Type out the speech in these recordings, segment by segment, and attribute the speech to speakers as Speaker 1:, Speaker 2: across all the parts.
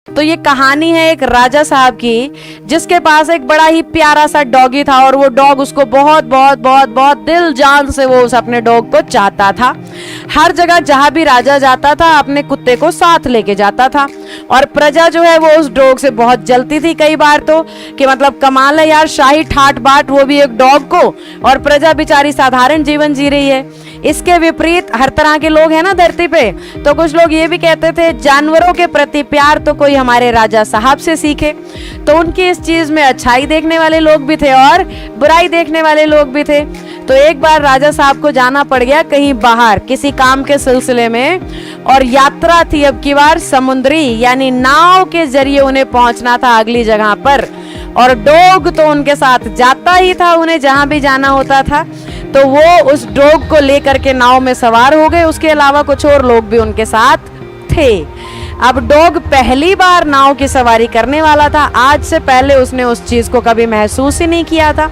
Speaker 1: तो ये कहानी है एक राजा साहब की, जिसके पास एक बड़ा ही प्यारा सा डॉगी था और वो डॉग उसको बहुत बहुत बहुत बहुत दिल जान से वो उस अपने डॉग को चाहता था। हर जगह जहां भी राजा जाता था अपने कुत्ते को साथ लेके जाता था और प्रजा जो है वो उस डॉग से बहुत जलती थी कई बार तो, कि मतलब कमाल है यार, शाही ठाट बाट वो भी एक डॉग को, और प्रजा बेचारी साधारण जीवन जी रही है। इसके विपरीत हर तरह के लोग हैं ना धरती पे, तो कुछ लोग ये भी कहते थे जानवरों के प्रति प्यार तो कोई हमारे राजा साहब से सीखे। तो उनकी इस चीज में अच्छाई देखने वाले लोग भी थे और बुराई देखने वाले लोग भी थे। तो एक बार राजा साहब को जाना पड़ गया कहीं बाहर किसी काम के सिलसिले में, और यात्रा थी अब की बार समुद्री, यानी नाव के जरिए उन्हें पहुंचना था अगली जगह पर। और डॉग तो उनके साथ जाता ही था, उन्हें जहां भी जाना होता था। तो वो उस डॉग को लेकर के नाव में सवार हो गए, उसके अलावा कुछ और लोग भी उनके साथ थे। अब डॉग पहली बार नाव की सवारी करने वाला था। आज से पहले उसने उस चीज को कभी महसूस ही नहीं किया था,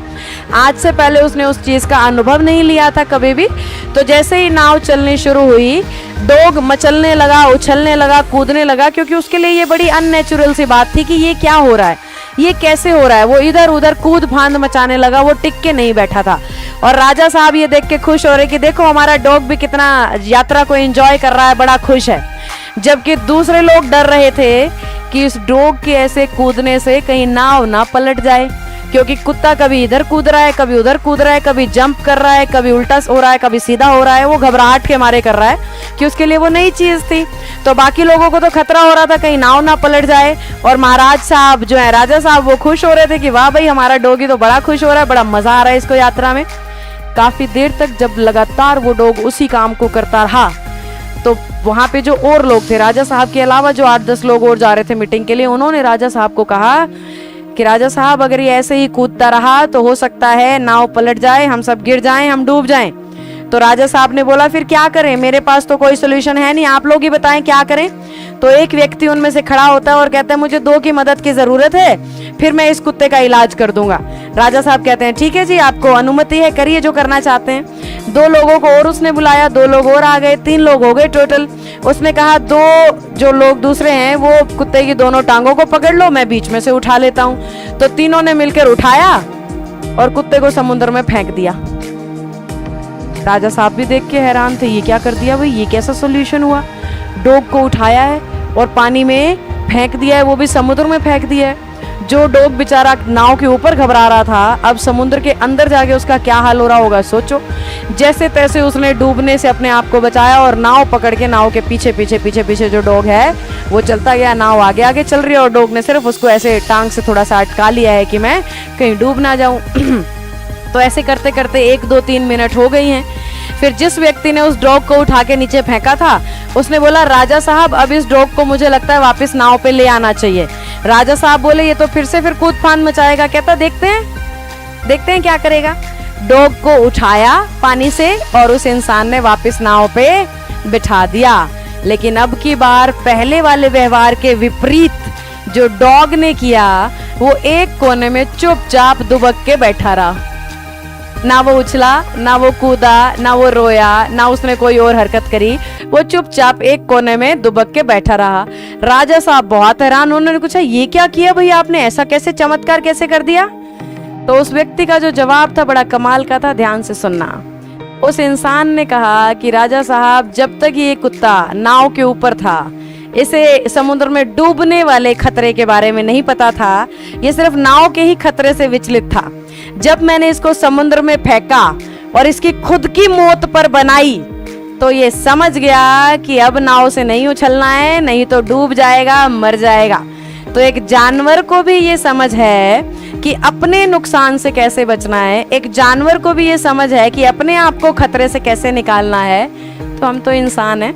Speaker 1: आज से पहले उसने उस चीज का अनुभव नहीं लिया था कभी भी। तो जैसे ही नाव चलनी शुरू हुई, डॉग मचलने लगा, उछलने लगा, कूदने लगा, क्योंकि उसके लिए ये बड़ी अननेचुरल सी बात थी कि ये क्या हो रहा है, ये कैसे हो रहा है। वो इधर उधर कूद फांद मचाने लगा, वो टिक के नहीं बैठा था। और राजा साहब ये देख के खुश हो रहे कि देखो हमारा डॉग भी कितना यात्रा को एंजॉय कर रहा है, बड़ा खुश है। जबकि दूसरे लोग डर रहे थे कि इस डॉग के ऐसे कूदने से कहीं नाव ना पलट जाए, क्योंकि कुत्ता कभी इधर कूद रहा है, कभी उधर कूद रहा है, कभी जंप कर रहा है, कभी उल्टा हो रहा है, कभी सीधा हो रहा है। वो घबराहट के मारे कर रहा है कि उसके लिए वो नई चीज थी। तो बाकी लोगों को तो खतरा हो रहा था कहीं नाव ना पलट जाए, और महाराज साहब जो है राजा साहब वो खुश हो रहे थे कि वाह भाई हमारा डॉगी तो बड़ा खुश हो रहा है, बड़ा मजा आ रहा है इसको यात्रा में। काफी देर तक जब लगातार वो डॉग उसी काम को करता रहा, तो वहां पे जो और लोग थे राजा साहब के अलावा, जो 8-10 लोग और जा रहे थे मीटिंग के लिए, उन्होंने राजा साहब को कहा कि राजा साहब अगर ये ऐसे ही कूदता रहा तो हो सकता है नाव पलट जाए, हम सब गिर जाएं, हम डूब जाएं। तो राजा साहब ने बोला फिर क्या करें, मेरे पास तो कोई सोल्यूशन है नहीं, आप लोग ही बताएं क्या करें। तो एक व्यक्ति उनमें से खड़ा होता है और कहता है मुझे 2 की मदद की जरूरत है, फिर मैं इस कुत्ते का इलाज कर दूंगा। राजा साहब कहते हैं ठीक है जी, आपको अनुमति है, करिए जो करना चाहते हैं। 2 लोगों को और उसने बुलाया, 2 लोग और आ गए, 3 लोग हो गए टोटल। उसने कहा 2 जो लोग दूसरे हैं वो कुत्ते की दोनों टांगों को पकड़ लो, मैं बीच में से उठा लेता हूँ। तो तीनों ने मिलकर उठाया और कुत्ते को समुद्र में फेंक दिया। राजा साहब भी देख के हैरान थे, ये क्या कर दिया भाई, ये कैसा सोल्यूशन हुआ। डॉग को उठाया है और पानी में फेंक दिया है, वो भी समुद्र में फेंक दिया है। जो डॉग बेचारा नाव के ऊपर घबरा रहा था, अब समुद्र के अंदर जाके उसका क्या हाल हो रहा होगा सोचो। जैसे तैसे उसने डूबने से अपने आप को बचाया और नाव पकड़ के नाव के पीछे पीछे पीछे पीछे जो डॉग है वो चलता गया। नाव आगे आगे चल रही है और डॉग ने सिर्फ उसको ऐसे टांग से थोड़ा सा अटका लिया है कि मैं कहीं डूब ना जाऊं। तो ऐसे करते करते 1-2-3 मिनट हो गई हैं। फिर जिस व्यक्ति ने उस डॉग को उठा के नीचे फेंका था, उसने बोला राजा साहब अब इस डॉग को मुझे लगता है वापस नाव पे ले आना चाहिए। राजा साहब बोले ये तो फिर कूद फांद मचाएगा। कहता देखते हैं क्या करेगा। डॉग को उठाया पानी से और उस इंसान ने वापस नाव पे बिठा दिया। लेकिन अब की बार पहले वाले व्यवहार के विपरीत जो डॉग ने किया, वो एक कोने में चुपचाप दुबक के बैठा रहा। ना वो उछला, ना वो कूदा, ना वो रोया, ना उसने कोई और हरकत करी, वो चुपचाप एक कोने में दुबक के बैठा रहा। राजा साहब बहुत हैरान, उन्होंने पूछा ये क्या किया भैया आपने, ऐसा कैसे चमत्कार कैसे कर दिया। तो उस व्यक्ति का जो जवाब था बड़ा कमाल का था, ध्यान से सुनना। उस इंसान ने कहा कि राजा साहब जब तक ये कुत्ता नाव के ऊपर था, इसे समुद्र में डूबने वाले खतरे के बारे में नहीं पता था, ये सिर्फ नाव के ही खतरे से विचलित था। जब मैंने इसको समुद्र में फेंका और इसकी खुद की मौत पर बनाई, तो ये समझ गया कि अब नाव से नहीं उछलना है, नहीं तो डूब जाएगा, मर जाएगा। तो एक जानवर को भी ये समझ है कि अपने नुकसान से कैसे बचना है, एक जानवर को भी ये समझ है कि अपने आप को खतरे से कैसे निकालना है। तो हम तो इंसान हैं,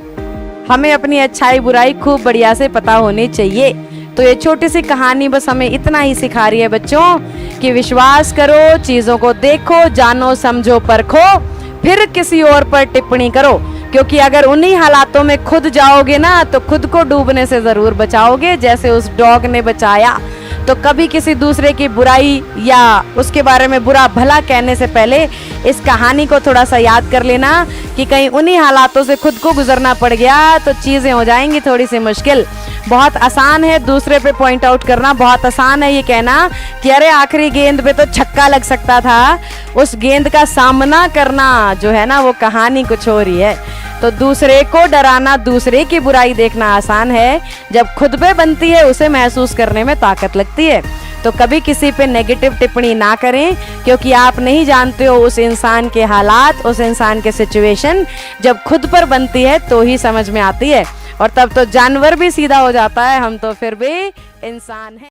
Speaker 1: हमें अपनी अच्छाई बुराई खूब बढ़िया से पता होनी चाहिए। तो ये छोटी सी कहानी बस हमें इतना ही सिखा रही है बच्चों कि विश्वास करो, चीजों को देखो, जानो, समझो, परखो, फिर किसी और पर टिप्पणी करो। क्योंकि अगर उन्हीं हालातों में खुद जाओगे ना तो खुद को डूबने से जरूर बचाओगे, जैसे उस डॉग ने बचाया। तो कभी किसी दूसरे की बुराई या उसके बारे में बुरा भला कहने से पहले इस कहानी को थोड़ा सा याद कर लेना कि कहीं उन्हीं हालातों से खुद को गुजरना पड़ गया तो चीजें हो जाएंगी थोड़ी सी मुश्किल। बहुत आसान है दूसरे पे पॉइंट आउट करना, बहुत आसान है ये कहना कि अरे आखिरी गेंद पे तो छक्का लग सकता था। उस गेंद का सामना करना जो है ना वो कहानी कुछ और ही है। तो दूसरे को डराना, दूसरे की बुराई देखना आसान है, जब खुद पे बनती है उसे महसूस करने में ताकत लगती है। तो कभी किसी पे नेगेटिव टिप्पणी ना करें, क्योंकि आप नहीं जानते हो उस इंसान के हालात, उस इंसान के सिचुएशन। जब खुद पर बनती है तो ही समझ में आती है, और तब तो जानवर भी सीधा हो जाता है, हम तो फिर भी इंसान हैं।